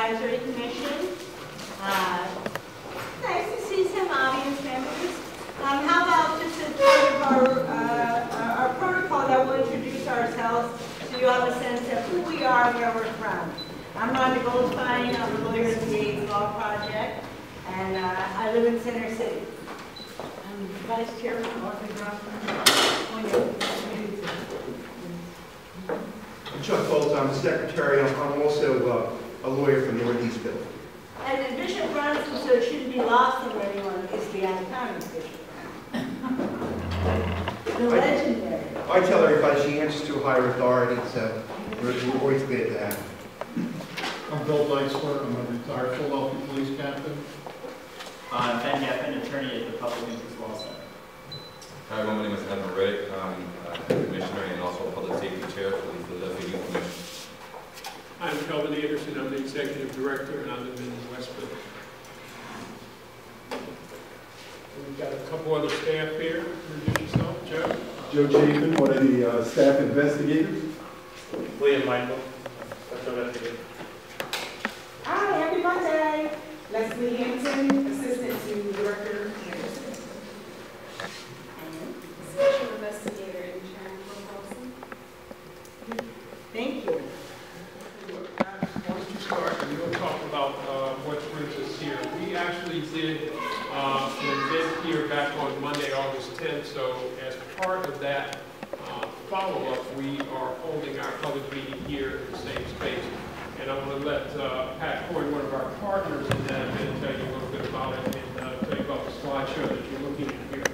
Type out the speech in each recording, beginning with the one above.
Advisory Commission. Nice to see some audience members. How about just a part of our protocol that we'll introduce ourselves so you have a sense of who we are and where we're from. I'm Rhonda Goldfein. I'm a lawyer at the AIDS Law Project, and I live in Center City. I'm Vice Chairman Arthur Grossman. I'm Chuck Foltz. I'm the Secretary. I'm also a lawyer from Northeastville. And then Bishop Brunson, so it shouldn't be lost on anyone, is the out-of-town Bishop. The legendary. I tell everybody she answers to a higher authority, so we're always glad to have her. I'm Bill Deitzler. I'm a retired Philadelphia police captain. I'm Ben Geffen, attorney at the Public Interest Law Center. Hi everyone, my name is Evan Riddick. I'm a commissioner and also a public safety chair for the Philadelphia Youth Commission. I'm Kelvin Anderson. I'm the executive director, and I live in Westfield. We've got a couple other staff here. Introduce yourself, Joe. Joe Chapin, one of the staff investigators. William Michael, special investigator. Hi, happy Monday. Leslie Hampton, assistant to Director Anderson. Special investigator in Sharon Wilson. Thank you. Why don't you start, and we'll talk about what brings us here. We actually did an event here back on Monday, August 10th, so as part of that follow-up, we are holding our public meeting here in the same space. And I want to let Pat Coyne, one of our partners in that event, tell you a little bit about it and tell you about the slideshow that you're looking at here.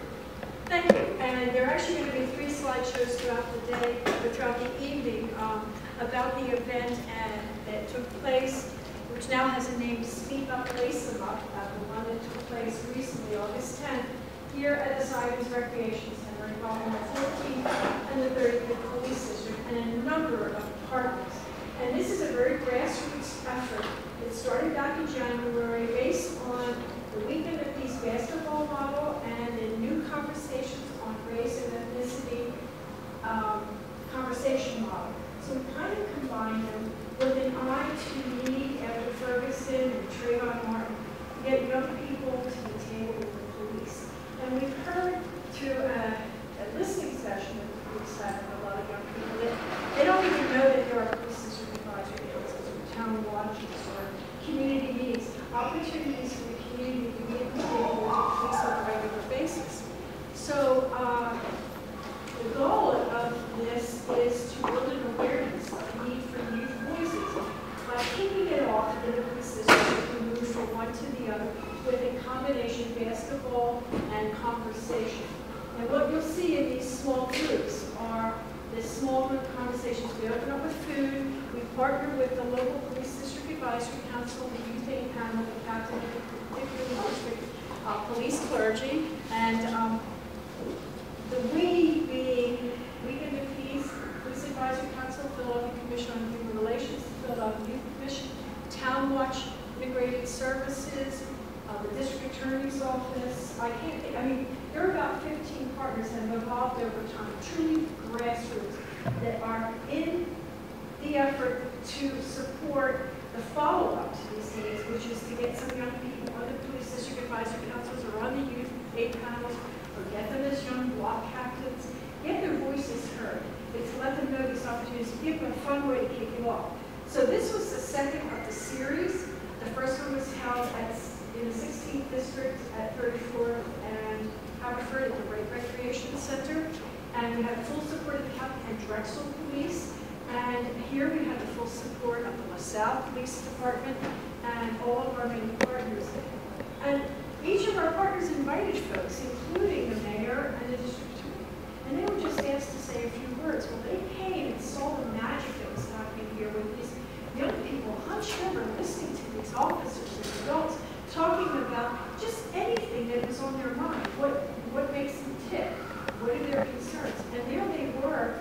Thank you. And there are actually going to be 3 slideshows throughout the day, or throughout the evening, about the event that took place, which now has a name, Speak Up, Lace 'em Up, the one that took place recently, August 10th, here at the Zion's Recreation Center, involving the 14th and the 35th Police District and a number of partners. And this is a very grassroots effort. It started back in January based on the Weekend of Peace basketball model and the new conversations on race and ethnicity conversation model. So we kind of combine them with an eye to need after Ferguson and Trayvon Martin to get young people to the table with the police. And we've heard through a listening session that the police had a lot of young people that they don't even know that there are police district advisory councils or town watches or community meetings, opportunities for the community to get the table with the police on a regular basis. So the goal of this is to build an awareness of the need for youth voices by kicking it off in the police district to move from one to the other with a combination basketball and conversation. And what you'll see in these small groups are the small group conversations. We open up with food. We partner with the local police district advisory council, the youth aid panel, the captain of the particular district, police clergy, and the we being Weekend of Peace, Police Advisory Council, Philadelphia Commission on Human Relations, Philadelphia Youth Commission, Town Watch, Integrated Services, the District Attorney's Office. I mean, there are about 15 partners that have evolved over time, truly grassroots, that are in the effort to support the follow-up to these days, which is to get some young people on the Police District Advisory Councils or on the youth aid panels, or get them as young block captains, get their voices heard. It's let them know these opportunities, give them a fun way to kick it off. So this was the second of the series. The first one was held in the 16th District at 34th and Haverford at the Recreation Center. And we had full support of the Captain and Drexel Police. And here we had the full support of the LaSalle Police Department and all of our main partners. And each of our partners invited folks, including the mayor and the district attorney. And they were just asked to say a few words. Well, they came and saw the magic that was happening here with these young people hunched over listening to these officers and adults talking about just anything that was on their mind. What makes them tick? What are their concerns? And there they were.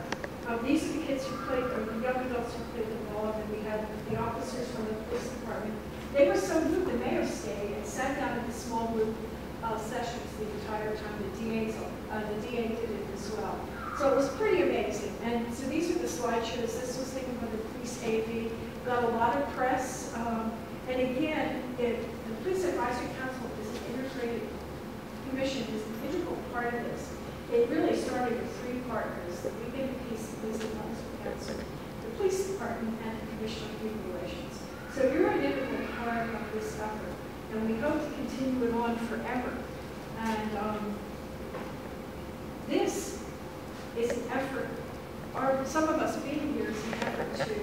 These are the kids who played, or the young adults who played the ball, and we had the officers from the police department. They were so moved, the mayor stayed and sat down at the small group sessions the entire time. The DA did it as well. So it was pretty amazing. And so these are the slideshows. This was taken by the police AV. Got a lot of press. And again, the Police Advisory Council is an integrated commission, is an integral part of this. It really started with three partners, the League of Peace, the Police Advisory Council, the Police Department, and the Commission on Human Relations. So you're an integral part of this effort, and we hope to continue it on forever. And this is an effort, or some of us being here is an effort to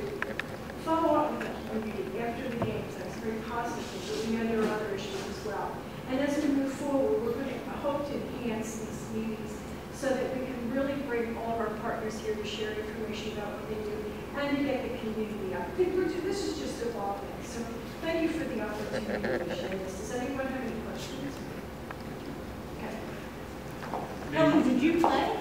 follow up with the community after the games. That's very positive, but we know there are other issues as well. And as we move forward, we're going to hope to enhance these meetings so that we can really bring all of our partners here to share information about what they do and to get the community out. This is just evolving. So thank you for the opportunity to share this. Does anyone have any questions? Okay. Helen, did you play?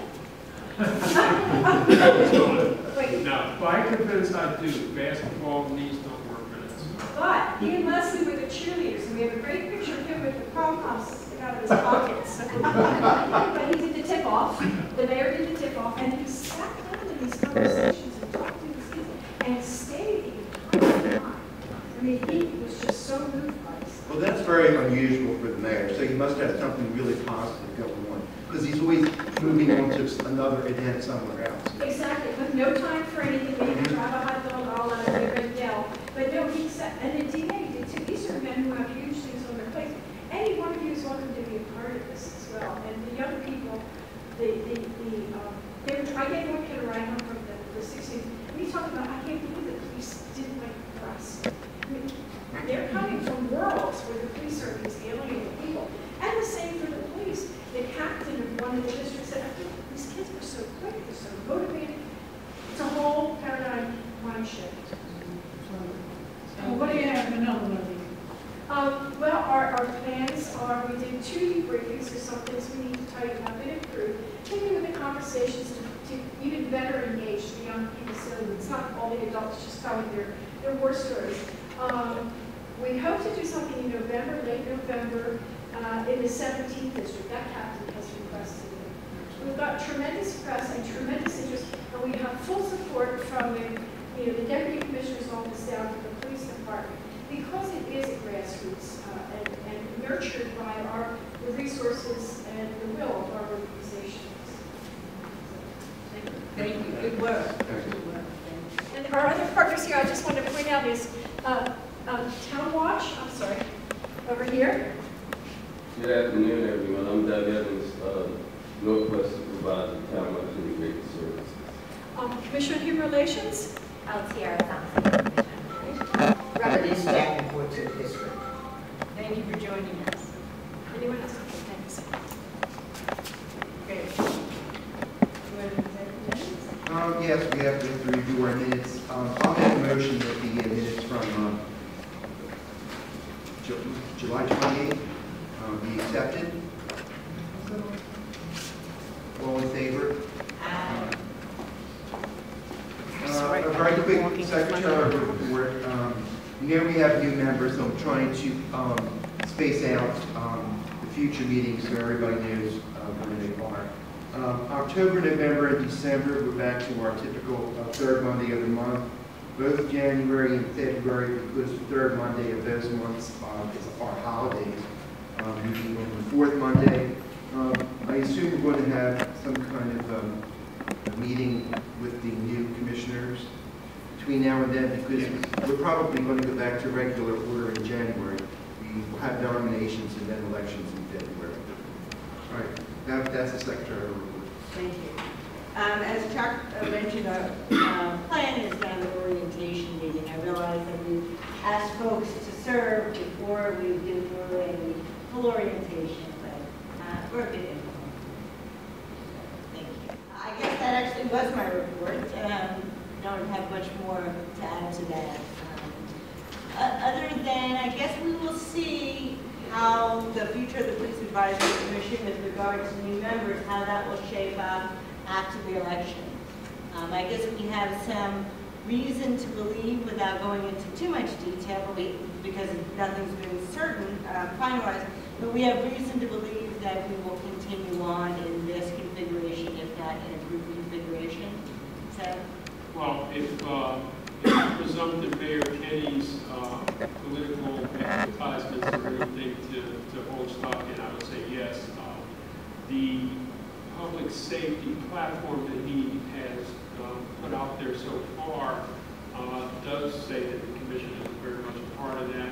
Wait. Now, bike events I do, basketball knees don't work for this. But he and Leslie were the cheerleaders, and we have a great picture of him with the prom puffs sticking out of his pockets. But he did the tip-off, the mayor did the tip-off, and he sat down in these conversations and talked to his kids and stayed the entire time. I mean, he was just so moved by this. Well, that's very unusual for the mayor, so he must have something really positive going on, because he's always moving on to another event somewhere else. Exactly, with no time for anything, maybe drive a hot dog all out there and yell. But no, he said, and the DA did too. These are men who have huge things on their plate. Any one of you is welcome to be a part of this as well. And the young people, I gave one kid a ride home from the 60s. And he talked about, I can't believe the police didn't like the press. I mean, they're coming from worlds where the police are these alienated people. And the same for the police. The captain of one of the districts said, I think these kids were so quick, they're so motivated. It's a whole paradigm mind shift. What do you have another one? Well, our plans are, we did 2 debriefings, there's some things we need to tighten up and improve. Taking the conversations to even better engage the young people so it's not all the adults just telling their war stories. We hope to do something in November, late November, in the 17th district. That captain has requested it. We've got tremendous press and tremendous interest, and we have full support from the deputy commissioner's office down to the police department, because it is a grassroots and nurtured by the resources and the will of our organizations. Thank you. Good work. Good work. And our other partners here, I just want to point out is Town Watch, I'm sorry, over here. Good afternoon, everyone. I'm Doug Evans, Northwest Supervisor, Town Watch Integrated Services. Commissioner of Human Relations. Altiera Thompson. Representative Davenport to the district. Thank you for joining us. Anyone else? Thanks. Great. Yes, we have to review our minutes. I'll make a motion that the minutes from July 28th be accepted. All in favor? A very quick secretary report. You know we have new members, so I'm trying to space out the future meetings so everybody knows where they are. October, November, and December, we're back to our typical third Monday of the month. Both January and February, because the third Monday of those months is our holidays. Meeting on the fourth Monday. I assume we're going to have some kind of a meeting with the new commissioners between now and then, because we're probably going to go back to regular order in January. We will have nominations and then elections in February. All right, that's the secretary report. Thank you. As Chuck mentioned, our plan is to have an orientation meeting. I realize that we asked folks to serve before we do a full orientation, but we're a bit informal. Thank you. I guess that actually was my report. Don't have much more to add to that. Other than, I guess we will see how the future of the Police Advisory Commission with regard to new members, how that will shape up after the election. I guess we have some reason to believe, without going into too much detail, because nothing's been certain, finalized, but we have reason to believe that we will continue on in this configuration, if not in improved configuration. So, Well, if Presumptive Mayor Kenny's political advertisements are anything to hold stock in, I would say yes. The public safety platform that he has put out there so far does say that the commission is very much a part of that.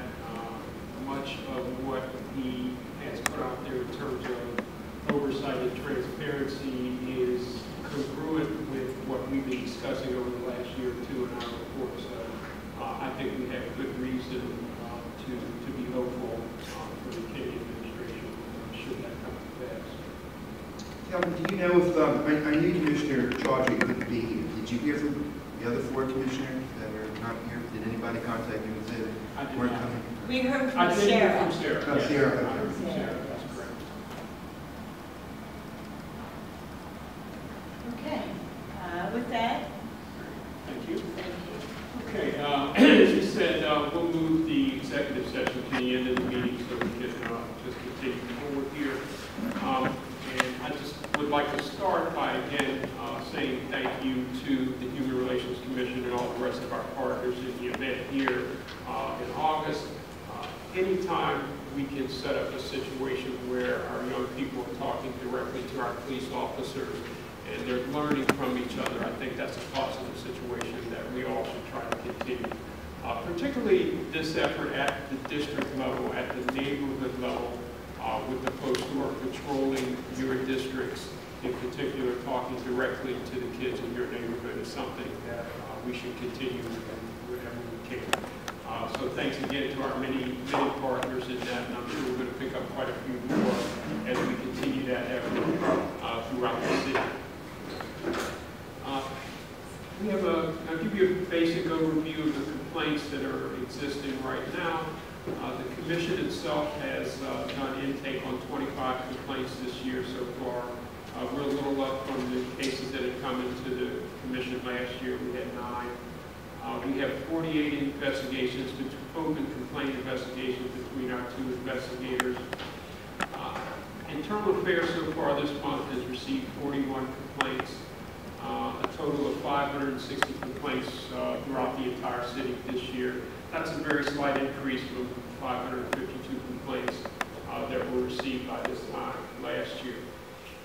Much of what he has put out there in terms of oversight and transparency is congruent with what we've been discussing over the last year or two in our report. So I think we have good reason to be hopeful for the Kenny administration should that come to pass. Calvin, do you know if, I knew Commissioner Chaudhry couldn't be here. Did you hear from the other 4 commissioners that are not here? Did anybody contact you and say I they did weren't not. coming? We heard I from did hear Sarah. from Sarah. Oh, Yes. Sarah, I okay. heard from Sarah, that's correct. Okay, with that, Thank you. thank you. Okay, as you said, we'll move the executive session to the end of the meeting so we can just continue forward here. And I just would like to start by again saying thank you to the Human Relations Commission and all the rest of our partners in the event here in August. Anytime we can set up a situation where our young people are talking directly to our police officers and they're learning from each other, I think that's a positive situation that we all should try to continue. Particularly this effort at the district level, at the neighborhood level, with the folks who are patrolling your districts, in particular talking directly to the kids in your neighborhood is something that we should continue whenever we can. So thanks again to our many partners in that, and I'm sure we're going to pick up quite a few more as we continue that effort throughout the city. I'll give you a basic overview of the complaints that are existing right now. The commission itself has done intake on 25 complaints this year so far. We're a little up from the cases that had come into the commission last year. We had 9. We have 48 investigations, open complaint investigations between our 2 investigators. Internal Affairs so far this month has received 41 complaints, a total of 560 complaints throughout the entire city this year. That's a very slight increase from 552 complaints that were received by this time last year.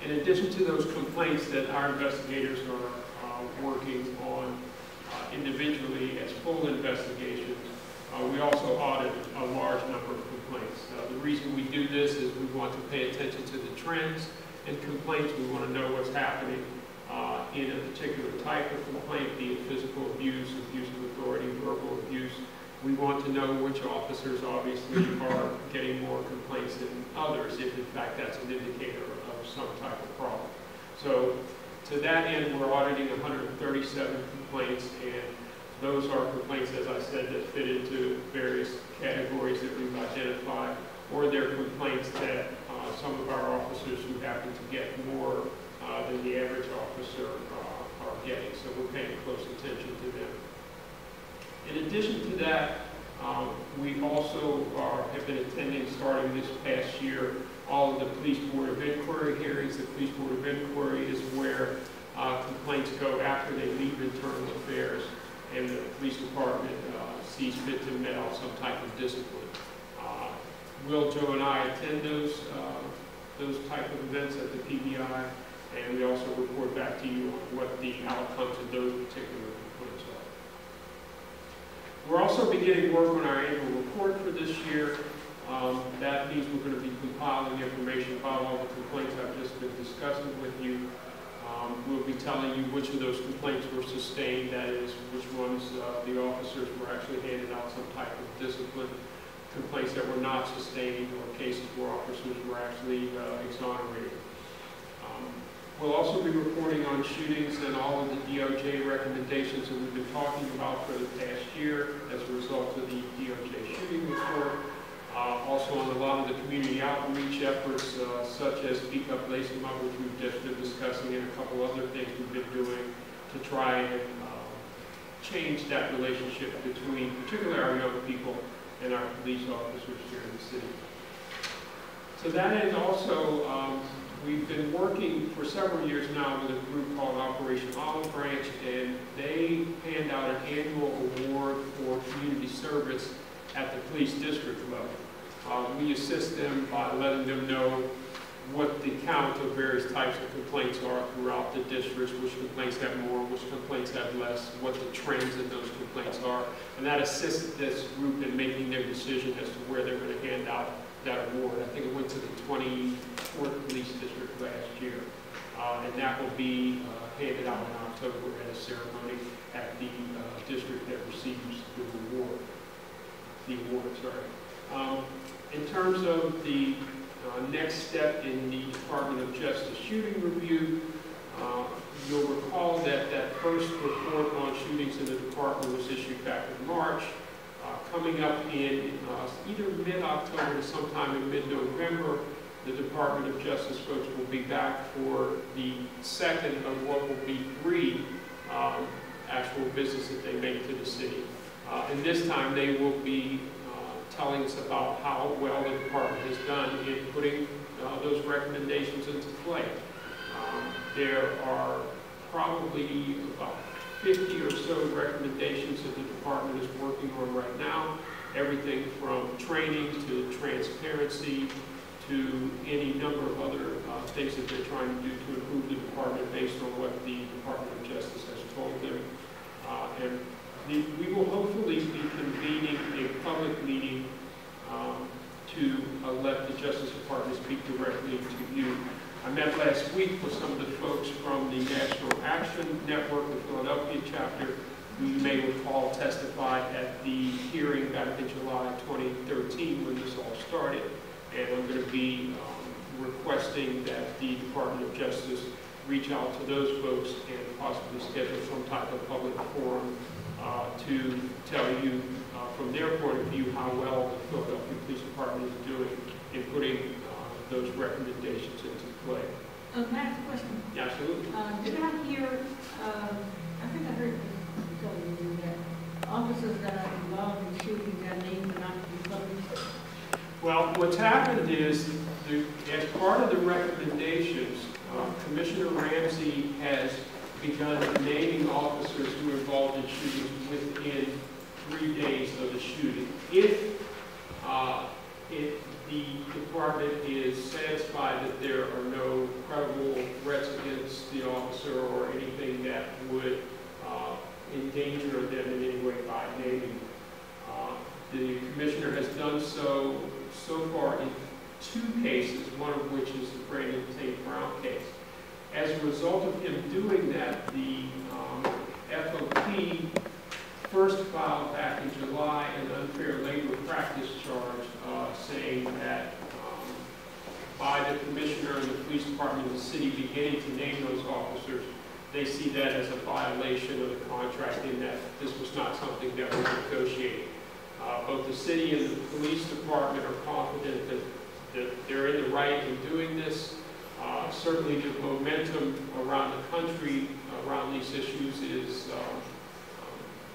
In addition to those complaints that our investigators are working on individually as full investigations, we also audit a large number of complaints. The reason we do this is we want to pay attention to the trends in complaints. We want to know what's happening in a particular type of complaint, be it physical abuse, abuse of authority, verbal abuse. We want to know which officers obviously are getting more complaints than others, if in fact that's an indicator of some type of problem. So to that end, we're auditing 137 complaints, and those are complaints, as I said, that fit into various categories that we've identified, or they're complaints that some of our officers who happen to get more than the average officer are getting. So we're paying close attention to them. In addition to that, we also have been attending, starting this past year, all of the Police Board of Inquiry hearings. The Police Board of Inquiry is where complaints go after they leave Internal Affairs and the police department sees fit to met out some type of discipline. Will, Joe, and I attend those type of events at the PBI, and we also report back to you on what the outcomes of those particular complaints are. We're also beginning work on our annual report for this year. That means we're going to be compiling information about all the complaints I've just been discussing with you. We'll be telling you which of those complaints were sustained, that is, which ones the officers were actually handed out some type of discipline, complaints that were not sustained, or cases where officers were actually exonerated. We'll also be reporting on shootings and all of the DOJ recommendations that we've been talking about for the past year as a result of the DOJ shooting report. Also on a lot of the community outreach efforts, such as Speak Up, Lace 'em Up, which we've just been discussing, and a couple other things we've been doing to try and change that relationship between particularly our young people and our police officers here in the city. To that end also, We've been working for several years now with a group called Operation Olive Branch, and they hand out an annual award for community service at the police district level. We assist them by letting them know what the count of various types of complaints are throughout the districts, which complaints have more, which complaints have less, what the trends in those complaints are. And that assists this group in making their decision as to where they're going to hand out that award. I think it went to the 24th Police District last year. And that will be handed out in October at a ceremony at the district that receives the award. In terms of the next step in the Department of Justice shooting review, you'll recall that that first report on shootings in the department was issued back in March. Coming up in either mid-October to sometime in mid-November, the Department of Justice folks will be back for the second of what will be 3 actual visits that they make to the city. And this time they will be telling us about how well the department has done in putting those recommendations into play. There are probably about 50 or so recommendations that the department is working on right now. Everything from training to transparency to any number of other things that they're trying to do to improve the department based on what the Department of Justice has told them. We will hopefully be convening a public meeting to let the Justice Department speak directly to you. I met last week with some of the folks from the National Action Network, the Philadelphia chapter, who you may recall testified at the hearing back in July 2013 when this all started. And I'm going to be requesting that the Department of Justice reach out to those folks and possibly schedule some type of public forum to tell you from their point of view how well the Philadelphia Police Department is doing in putting those recommendations into play. May I ask a question? Yeah, absolutely. Did I hear, I think I heard you tell you that officers that are involved in shootings, their names are not to be published? Well, what's happened is, as part of the recommendations, Commissioner Ramsey has begun naming officers who are involved in shootings within 3 days of the shooting. If the department is satisfied that there are no credible threats against the officer or anything that would endanger them in any way by naming. The commissioner has done so far in 2 cases, one of which is the Brandon Tate Brown case. As a result of him doing that, the FOP first filed back in July an unfair labor practice charge saying that by the commissioner and the police department of the city beginning to name those officers, they see that as a violation of the contract in that this was not something that was negotiated. Both the city and the police department are confident that they're in the right in doing this. Certainly the momentum around the country around these issues is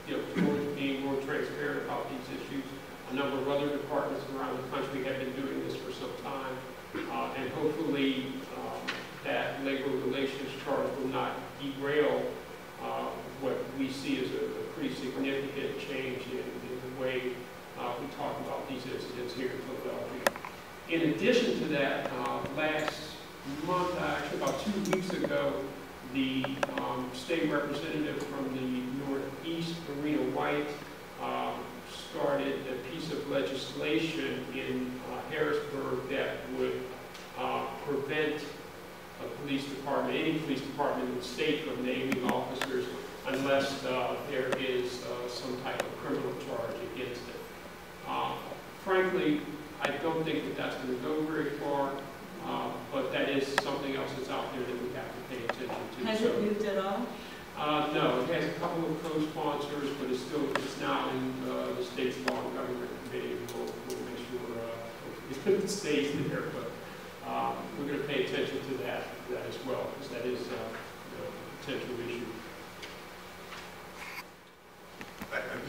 towards being more transparent about these issues. A number of other departments around the country have been doing this for some time, and hopefully that labor relations charge will not derail what we see as a pretty significant change in the way we talk about these incidents here in Philadelphia. In addition to that, last month, actually about 2 weeks ago, the state representative from the Northeast, Marina White, started a piece of legislation in Harrisburg that would prevent a police department, any police department in the state, from naming officers unless there is some type of criminal charge against it. Frankly, I don't think that that's going to go very far, but that is something else that's out there that we have to pay attention to. Has it moved at all? No, it has a couple of co-sponsors, but it's now in the state's law and government committee. We'll make sure it stays there, but we're going to pay attention to that as well, because that is a potential issue.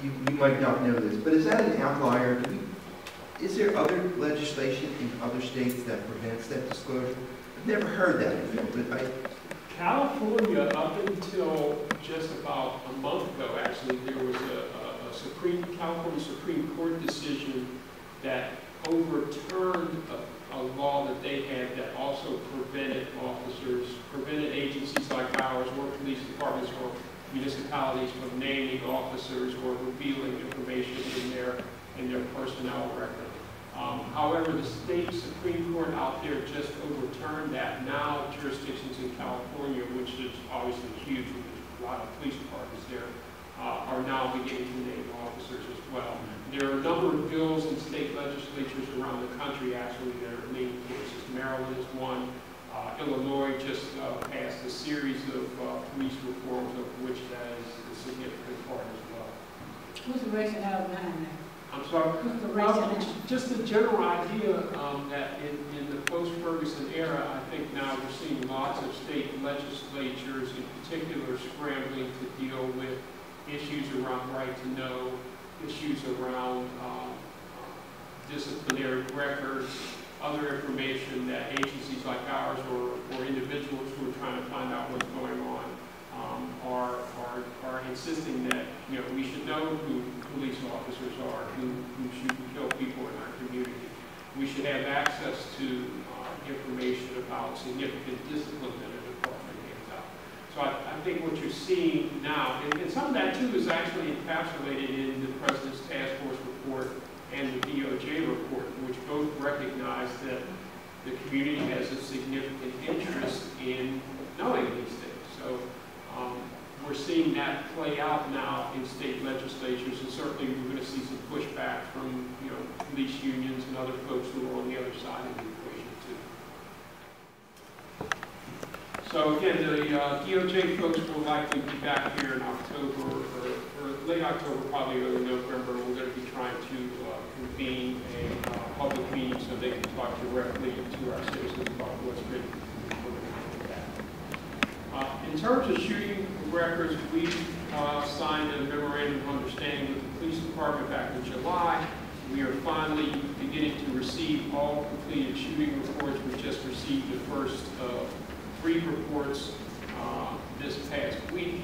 You might not know this, but is that an outlier? Is there other legislation in other states that prevents that disclosure? I've never heard that before, but California, up until just about a month ago, actually, there was a California Supreme Court decision that overturned a law that they had that also prevented agencies like ours or police departments or municipalities from naming officers or revealing information in their personnel record. However, the state Supreme Court out there just overturned that. Now jurisdictions in California, which is obviously huge, with a lot of police departments there, are now beginning to name officers as well. There are a number of bills in state legislatures around the country actually that are naming cases. Maryland is one. Illinois just passed a series of police reforms, of which that is a significant part as well. Who's the rationale behind that? I'm sorry? Who's the rationale? Just a general idea that in the post-Ferguson era, I think now we're seeing lots of state legislatures in particular scrambling to deal with issues around right to know, issues around disciplinary records, other information that agencies like ours or individuals who are trying to find out what's going on are insisting that we should know who police officers are, who shoot and kill people in our community. We should have access to information about significant discipline that a department hands out. So I think what you're seeing now, and some of that too is actually encapsulated in the President's Task Force report and the DOJ report, which both recognize that the community has a significant interest in knowing these things. So we're seeing that play out now in state legislatures, and certainly we're going to see some pushback from police unions and other folks who are on the other side of the equation too. So again, the DOJ folks will likely be back here in October or late October, probably early November. We're going to be trying to convene a public meeting so they can talk directly to our citizens about what's been implemented with that. In terms of shooting records, we signed a memorandum of understanding with the police department back in July. We are finally beginning to receive all completed shooting reports. We just received the first 3 reports this past week.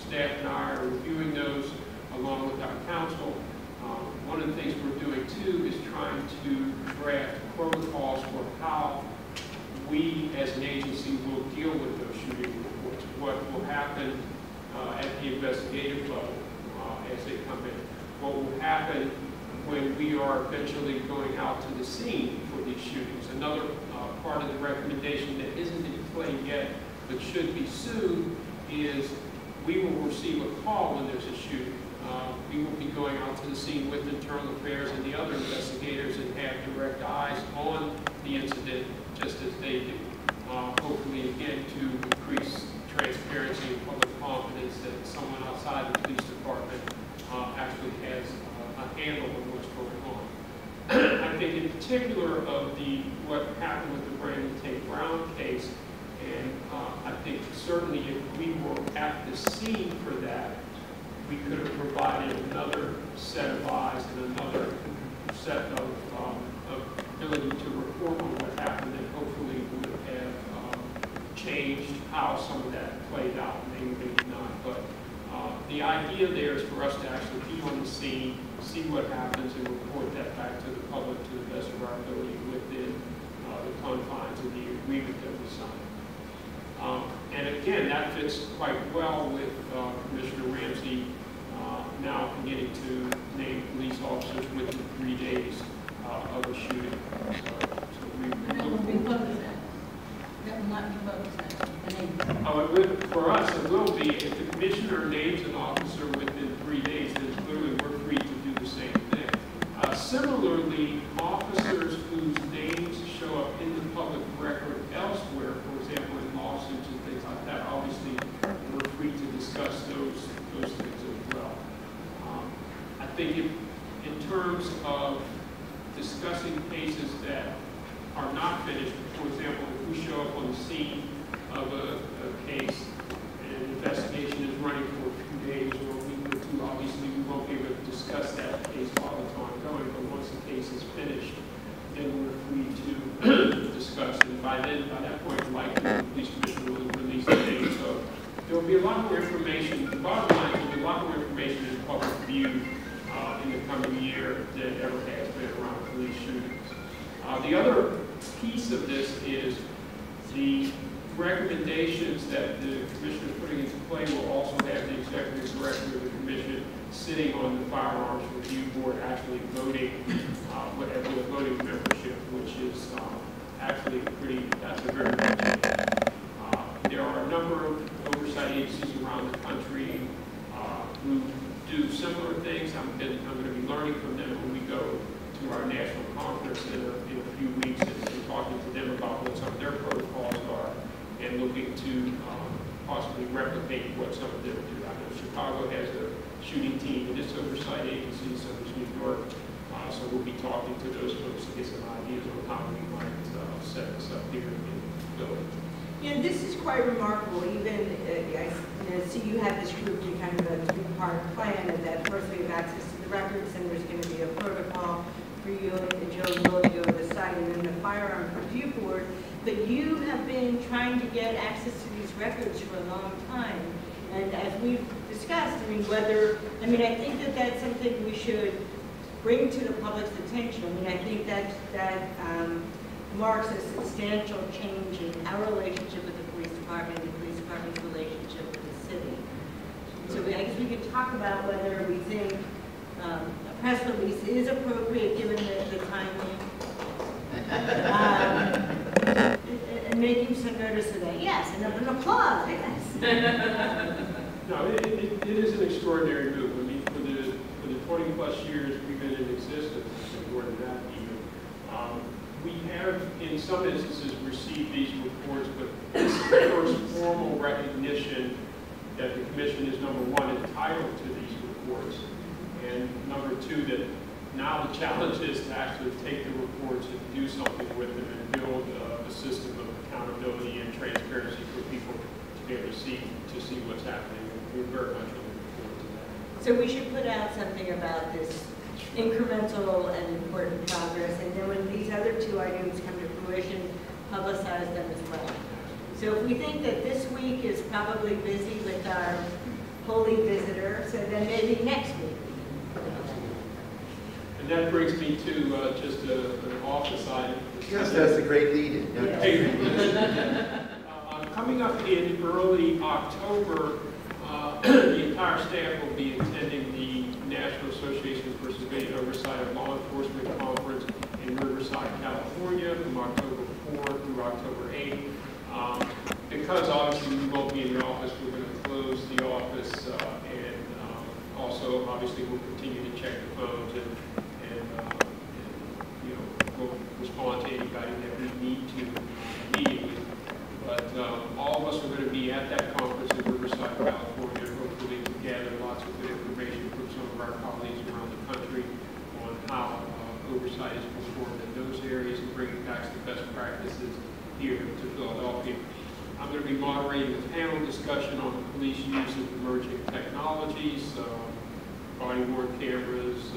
Staff and I are reviewing those along with our counsel. One of the things we're doing too is trying to draft protocols for how we as an agency will deal with those shooting reports. What will happen at the investigative level as they come in. What will happen when we are eventually going out to the scene for these shootings. Another part of the recommendation that isn't in play yet, but should be soon, is we will receive a call when there's a shooting. We will be going out to the scene with internal affairs and the other investigators and have direct eyes on the incident just as they do. Hopefully, again, to increase transparency and public confidence that someone outside the police department actually has a handle on what's going on. I think in particular of what happened with the Brandon Tate Brown case, and I think certainly if we were at the scene for that, we could have provided another set of eyes and another set of ability to report on what happened that hopefully would have changed how some of that played out, maybe not. But the idea there is for us to actually be on the scene, see what happens, and report that back to the public to the best of our ability within the confines of the agreement that we signed. And again, that fits quite well with Commissioner Ramsey now beginning to name police officers within 3 days of a shooting. So we that will be publicized. That will not be publicized. For us, it will be. If the commissioner names an officer within 3 days, then clearly we're free to do the same thing. Similarly, officers whose names show up in the public record elsewhere, for example, in lawsuits and things like that, obviously we're free to discuss those things as well. I think in terms of discussing cases that are not finished, for example, if we show up on the scene of a case and an investigation is running for a few days or a week or 2, obviously we won't be able to discuss that case while it's ongoing, but once the case is finished, then we're free to discuss. And by that point, The other piece of this is the recommendations that the commission is putting into play will also have the executive director of the commission sitting on the firearms review board, actually voting with a voting membership, which is actually that's a very good thing. There are a number of oversight agencies around the country who do similar things. I'm going to be learning from them when we go to our national conference in a few weeks and talking to them about what some of their protocols are and looking to possibly replicate what some of them do. I know Chicago has a shooting team in its oversight agency, so does New York. So we'll be talking to those folks to get some ideas on how we might set this up here in the building. Yeah, this is quite remarkable. Even, so you have this group in kind of a three-part plan, and that first we have access to the records, and there's going to be a protocol for you and Joe Will to go to the site, and then the firearm review board. But you have been trying to get access to these records for a long time. And as we've discussed, I think that that's something we should bring to the public's attention. I think that marks a substantial change in our relationship with the police department and the police department's relationship with the city. So I guess we could talk about whether we think a press release is appropriate given the timing. And making some notice of that. Yes, and an applause, yes. No, it is an extraordinary move. For the 20 plus years we've been in existence, more than that even, we have in some instances received these reports, but this is the first formal recognition that the commission is, number one, entitled to these reports, and number two, that now the challenge is to actually take the reports and do something with them and build a system of accountability and transparency for people to be able to see what's happening. We're very much looking forward to that. So we should put out something about this incremental and important progress, and then when these other two items come to fruition, publicize them as well. So if we think that this week is probably busy with our holy visitor, so then maybe next week. And that brings me to just an office item. Yes, that's a great lead-in. Coming up in early October, the entire staff will be attending the National Association for Civilian Oversight of Law Enforcement Conference in Riverside, California from October 4 through October 8. Because obviously we won't be in the office, we're going to close the office and also obviously we'll continue to check the phones and we'll respond to anybody that we need to immediately. But all of us are going to be at that conference in Riverside, California, hopefully to gather lots of good information from some of our colleagues around the country on how oversight is performed in those areas and bringing back the best practices here to Philadelphia. I'm going to be moderating a panel discussion on the police use of emerging technologies, body-worn cameras,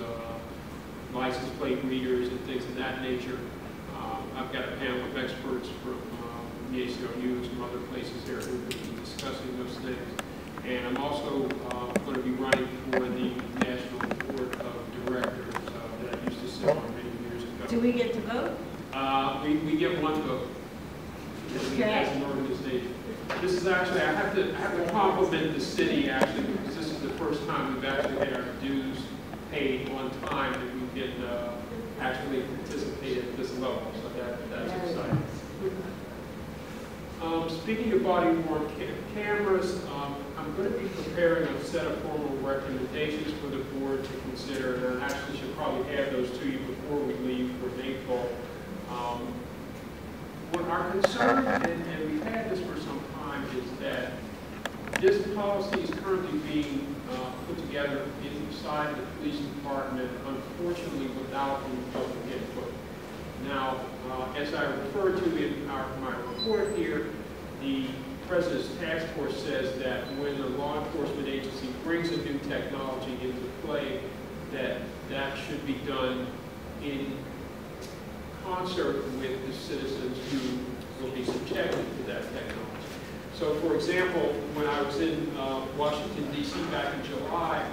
license plate readers, and things of that nature. I've got a panel of experts from the ACLU and some other places there who will be discussing those things. And I'm also going to be running for the National Board of Directors that I used to sit on many years ago. Do we get to vote? We get one vote. As an organization. This is actually, I have to compliment the city actually, because this is the first time we've actually had our dues paid on time and we can actually participate at this level. So that's exciting. Speaking of body-worn cameras, I'm going to be preparing a set of formal recommendations for the board to consider, and I actually should probably have those to you before we leave for April. What our concern, and we've had this for some time, is that this policy is currently being put together inside the police department, unfortunately without any public input. Now, as I referred to in my report here, the President's Task Force says that when a law enforcement agency brings a new technology into play, that should be done in concert with the citizens who will be subjected to that technology. So, for example, when I was in Washington, D.C. back in July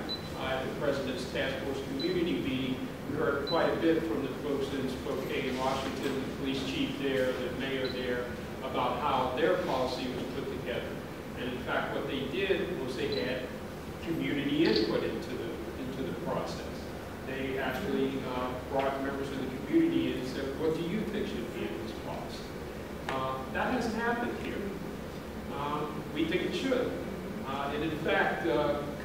at the President's Task Force Community Meeting, we heard quite a bit from the folks in Spokane, Washington, the police chief there, the mayor there, about how their policy was put together. And in fact, what they did was they had community input into the process. They actually brought members of the community in and said, what do you think should be in this policy? That hasn't happened here. We think it should. And in fact,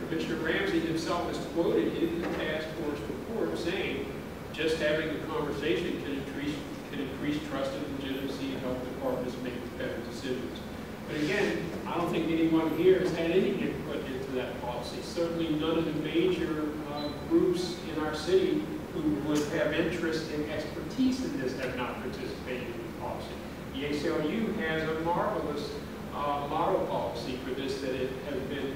Commissioner Ramsey himself has quoted in the task force report saying, just having the conversation can increase trust and legitimacy and help departments make better decisions. But again, I don't think anyone here has had any input into that policy. Certainly none of the major groups in our city who would have interest and expertise in this have not participated in the policy. The ACLU has a marvelous model policy for this that it has been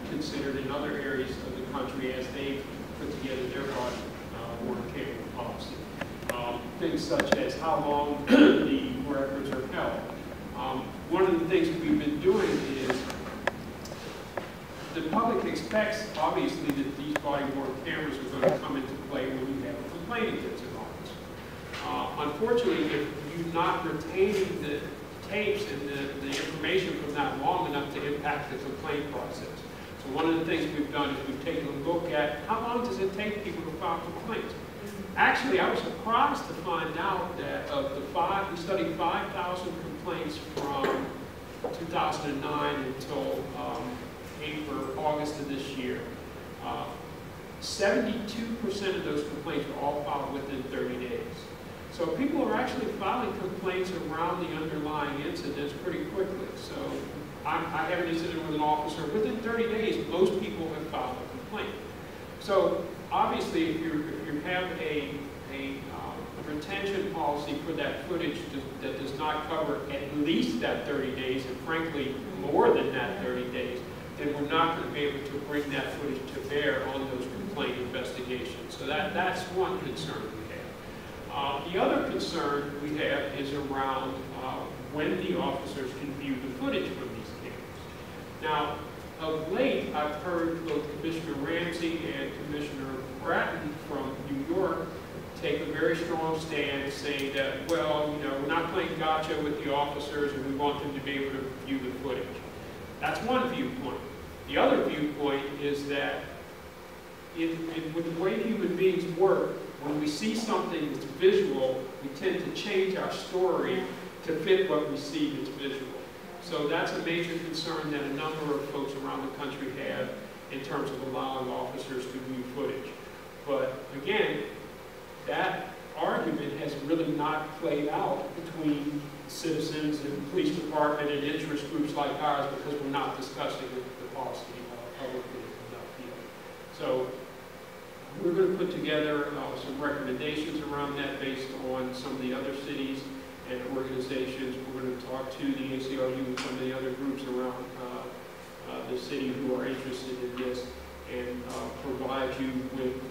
considered in other areas of the country as they put together their board cable policy. Things such as how long the records are held. One of the things we've been doing is the public expects, obviously, that these body-worn cameras are going to come into play when you have a complaint against an officer. Unfortunately, if you're not retaining the tapes and the information from that long enough to impact the complaint process. So one of the things we've done is we've taken a look at how long does it take people to file complaints. Actually, I was surprised to find out that of the we studied 5,000 complaints from 2009 until August of this year. 72% of those complaints were all filed within 30 days. So people are actually filing complaints around the underlying incidents pretty quickly. So I have an incident with an officer. Within 30 days, most people have filed a complaint. So obviously, if you have a retention policy for that footage that does not cover at least that 30 days, and frankly, more than that 30 days, then we're not going to be able to bring that footage to bear on those complaint investigations. So that's one concern we have. The other concern we have is around when the officers can view the footage from these cameras. Now, of late, I've heard both Commissioner Ramsey and Commissioner Bratton from New York take a very strong stand saying that, well, you know, we're not playing gotcha with the officers and we want them to be able to view the footage. That's one viewpoint. The other viewpoint is that with the way human beings work, when we see something that's visual, we tend to change our story to fit what we see that's visual. So that's a major concern that a number of folks around the country have in terms of allowing officers to view footage. But again, that argument has really not played out between citizens and the police department and interest groups like ours because we're not discussing the policy publicly enough here. So we're going to put together some recommendations around that based on some of the other cities and organizations. We're going to talk to the ACLU and some of the other groups around the city who are interested in this and provide you with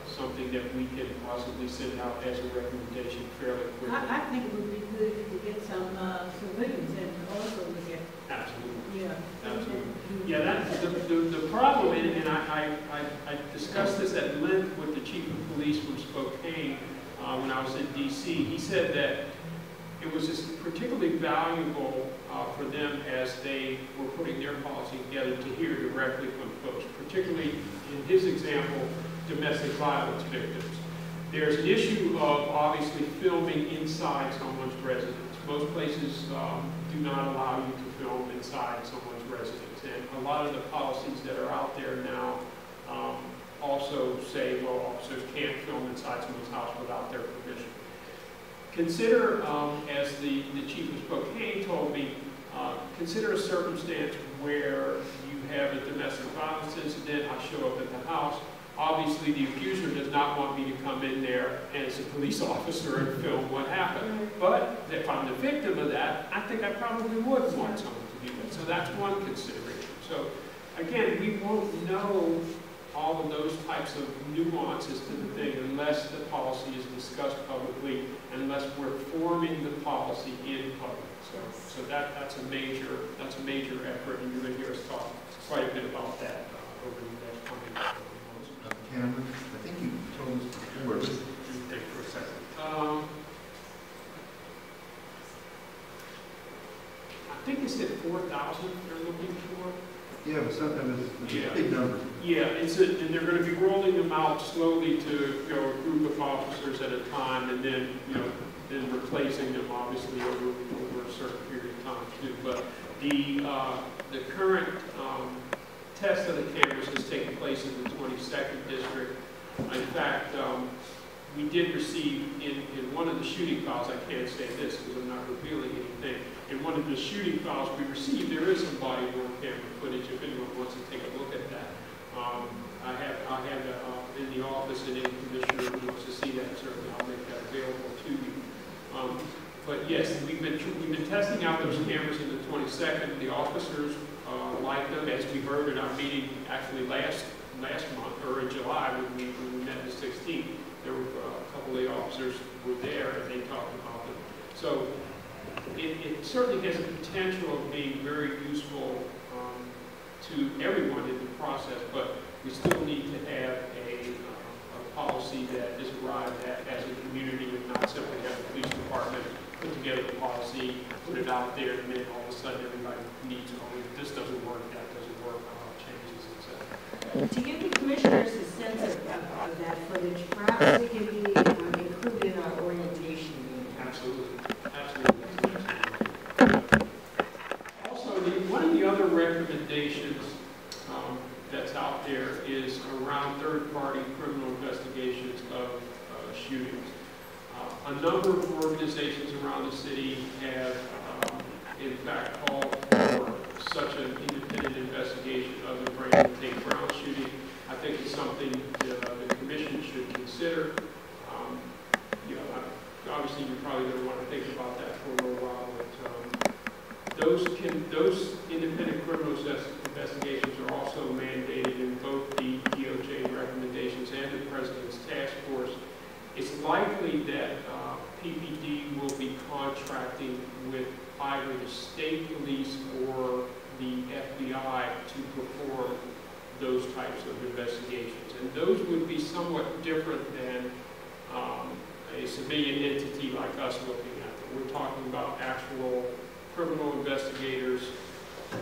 something that we can possibly send out as a recommendation fairly quickly. I think it would be good to get some civilians and also look at. Absolutely. Yeah. Absolutely. Yeah, that's the problem, and I discussed this at length with the chief of police from Spokane when I was in D.C. He said that it was just particularly valuable for them as they were putting their policy together to hear directly from folks, particularly in his example, domestic violence victims. There's an issue of obviously filming inside someone's residence. Most places do not allow you to film inside someone's residence. And a lot of the policies that are out there now also say, well, officers can't film inside someone's house without their permission. Consider, as the chief of Spokane told me, consider a circumstance where you have a domestic violence incident, I show up at the house. Obviously, the accuser does not want me to come in there as a police officer and film what happened. But if I'm the victim of that, I think I probably would want someone to do that. So that's one consideration. So again, we won't know all of those types of nuances to the thing unless the policy is discussed publicly, unless we're forming the policy in public. So that's a major effort, and you're going to hear us talk quite a bit about that over the next coming months. Cameron, I think you told us before, a big number. Yeah, and they're going to be rolling them out slowly to, a group of officers at a time, and then, then replacing them obviously over a certain period of time too. But the current test of the cameras is taking place in the 22nd district. In fact, we did receive in one of the shooting files, I can't say this because I'm not revealing anything, in one of the shooting files we received, there is some body worn camera footage if anyone wants to take a look at that. I have that in the office, and any commissioner who wants to see that, certainly I'll make that available to you. But yes, we've been testing out those cameras in the 22nd. The officers like them, as we heard in our meeting actually last month, or in July when we met the 16th. There were a couple of the officers were there and they talked about them. So it certainly has a potential of being very useful to everyone in the process, but we still need to have a policy that is arrived at as a community, and not simply have the police department put together the policy, put it out there, and then all of a sudden everybody needs, this doesn't work, that doesn't work, changes, etc. To give the commissioners a sense of that footage, perhaps we can be included in our orientation meeting. Absolutely. Absolutely. Also, one of the other recommendations that's out there is around third-party criminal investigations of shootings. A number of organizations around the city have, in fact, called for such an independent investigation of the Brandon Tate Brown shooting. I think it's something the commission should consider. Obviously, you're probably going to want to think about that for a little while, but those independent criminal investigations are also mandated in both the DOJ recommendations and the President's task force. It's likely that PPD will be contracting with either the state police or the FBI to perform those types of investigations. And those would be somewhat different than a civilian entity like us looking at them. We're talking about actual criminal investigators,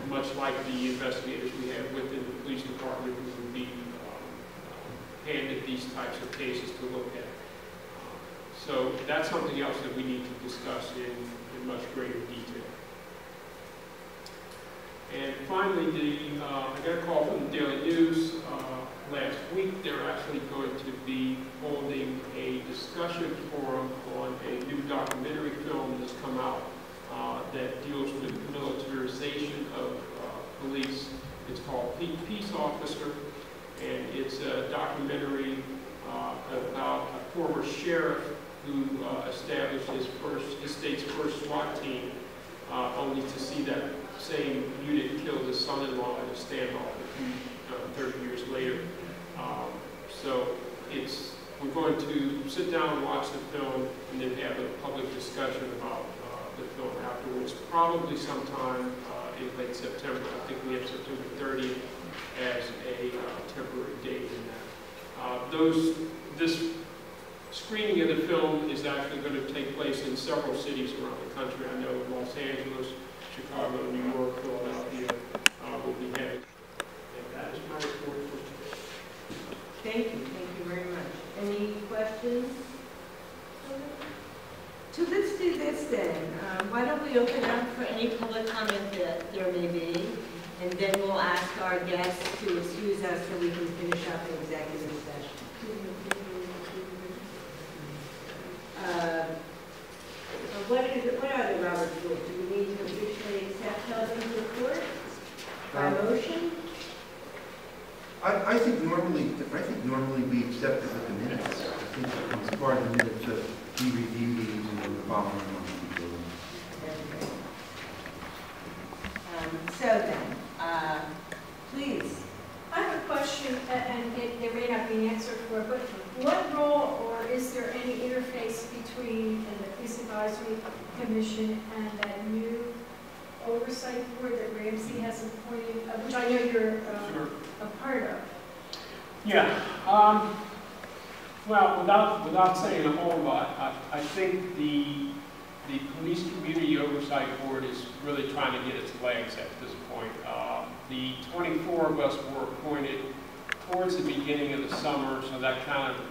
much like the investigators we have within the police department who would be handed these types of cases to look at. So that's something else that we need to discuss in much greater detail. And finally, I got a call from the Daily News last week. They're actually going to be holding a discussion forum on a new documentary film that's come out that deals with militarization of police. It's called Peace Officer, and it's a documentary about a former sheriff who established his state's first SWAT team, only to see that same unit killed his son-in-law in a standoff 30 years later. So we're going to sit down and watch the film and then have a public discussion about the film afterwards, probably sometime in late September. I think we have September 30th as a temporary date in that. This screening of the film is actually going to take place in several cities around the country. I know Los Angeles, Chicago, New York, Philadelphia will be having. And that is my report for today. Thank you very much. Any questions? So let's do this then. Why don't we open up for any public comment that there may be, and then we'll ask our guests to excuse us so we can finish up the executive session. What are the Robert's rules? Do we need to officially accept Sheldon's report by motion? I think normally we accept it with the minutes. I think it becomes part of the minutes that we review these and then the following one. So then, please. I have a question, and there may not be an answer for it, but what role or is there any interface between the Police Advisory Commission and that new oversight board that Ramsey has appointed, which I know you're a part of? Yeah. Well, without saying a whole lot, I think the Police Community Oversight Board is really trying to get its legs at this point. The 24 of us were appointed towards the beginning of the summer, so that kind of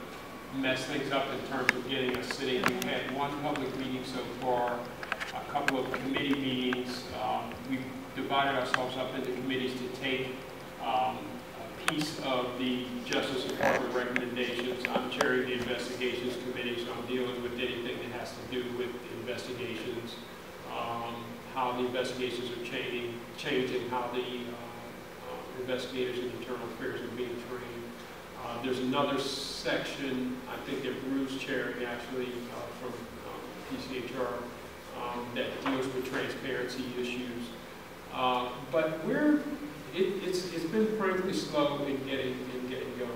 messed things up in terms of getting us sitting. We've had one public meeting so far, a couple of committee meetings. We've divided ourselves up into committees to take a piece of the Justice Department recommendations. I'm chairing the investigations committee, so I'm dealing with anything that has to do with investigations, how the investigations are changing, how the investigators in internal affairs are being trained. There's another section, I think that Rue's chairing actually from PCHR that deals with transparency issues. But it's been frankly slow in getting going.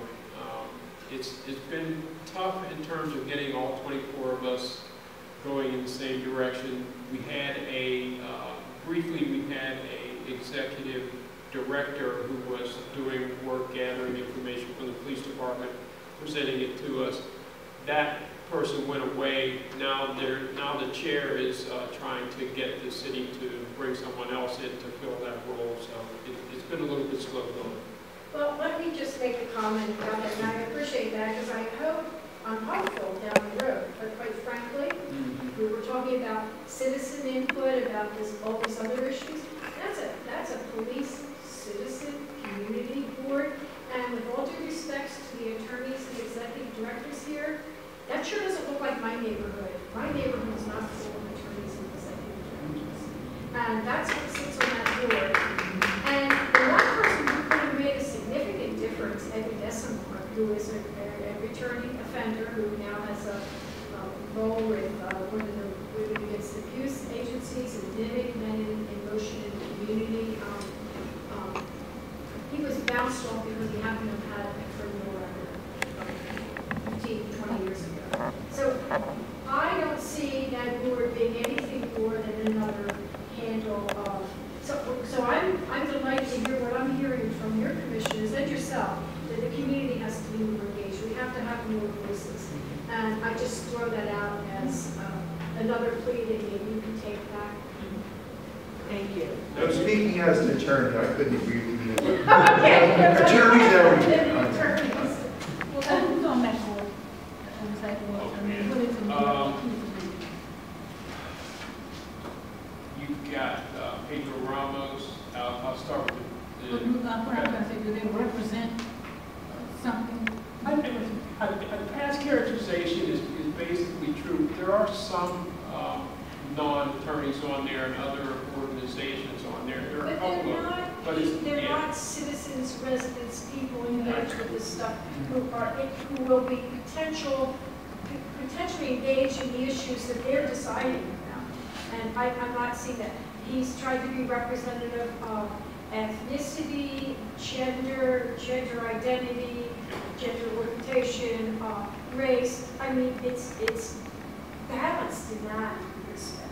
It's been tough in terms of getting all 24 of us going in the same direction. We had briefly we had a executive director who was doing work gathering information from the police department, presenting it to us. That person went away. Now the chair is trying to get the city to bring someone else in to fill that role. So it's been a little bit slow going. Well, let me just make a comment about that, and I appreciate that, because I hope, I'm hopeful down the road, but quite frankly, we were talking about citizen input, about all these other issues. That's a police citizen community board, and with all due respects to the attorneys and executive directors here, that sure doesn't look like my neighborhood. My neighborhood is not full of attorneys and executive directors. And that's what sits on that board. And the one person who could have made a significant difference, Eddie Desimore, who is a returning offender who now has a role with one of the Women Against Abuse agencies and DIVIC, Men in Motion in the Community. He was bounced off because he happened to have had a criminal record 15, 20 years ago. So I don't see that board being anything more than another handle of. So I'm delighted to hear what I'm hearing from your commissioners and yourself, that the community has to be more engaged. We have to have more voices. And I just throw that out as another plea that you can take back. Thank you. No, speaking as an attorney, I couldn't agree with you. Okay. Attorneys everywhere. Well, who's on that board? You've got Pedro Ramos. I'll start with the. What I'm going to say, do they represent something? Past characterization is basically true. There are some non-attorneys on there and other organizations on there. There are a couple of, they're not citizens, residents, people engaged with this stuff who will be potentially engaged in the issues that they're deciding about. And I'm not seeing that. He's tried to be representative of ethnicity, gender identity, gender orientation, race. I mean, it's balanced in that respect.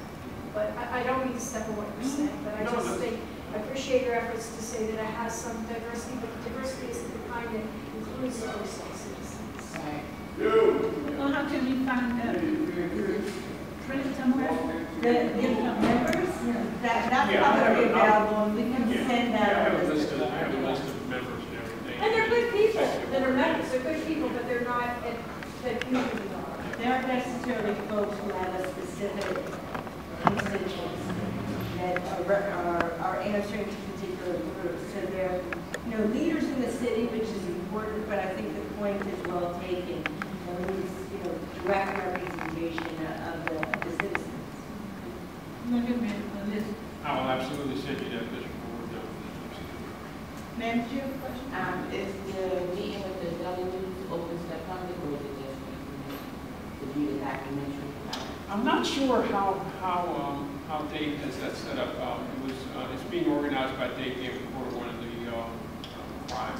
But I don't mean to step on what you're saying, but I just think I appreciate your efforts to say that it has some diversity, but diversity isn't the kind that includes those citizens. Well, how can we find that? Print somewhere? The members, that's probably available, and we can send that. I have a list of members and everything. And they're good people that are members. They're good people, but they're not at community level. They aren't necessarily folks who have a specific constituents that are answering to particular groups. So they're, leaders in the city, which is important, but I think the point is well taken. And we need, direct representation of the citizens. I will absolutely send you that list before we're done. Ma'am, do you have a question? Is the meeting with the delegates open to the public, or is it just to view the documentary? I'm not sure how Dave has that set up. It's being organized by Dave Davenport, one of the crime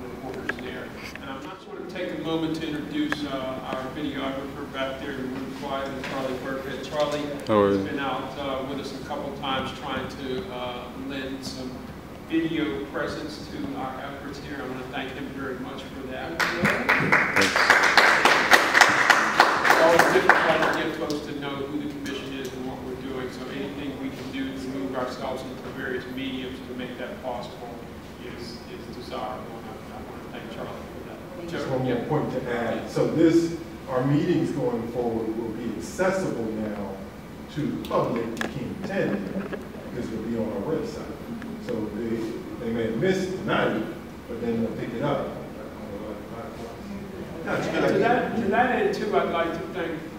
reporters there. And I'm not sure to take a moment to introduce our videographer back there, Ruth Quiet, and Charlie Burkett. Charlie has been out with us a couple times trying to lend some video presence to our efforts here. I want to thank him very much for that. It's always difficult to get folks to know who the commission is and what we're doing, so anything we can do to move ourselves into various mediums to make that possible. just one more point to add. So this, our meetings going forward will be accessible now to the public who can't attend because it'll be on our website. So they may have missed tonight, but then they'll pick it up. To that end too, I'd like to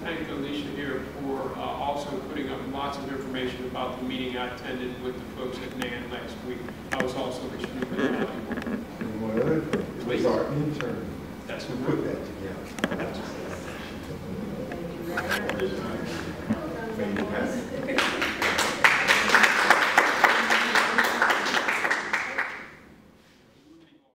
thank Alicia here for also putting up lots of information about the meeting I attended with the folks at NAN last week. I was also extremely valuable. And one other thing, it was our intern That's who put that together. Thank you very much.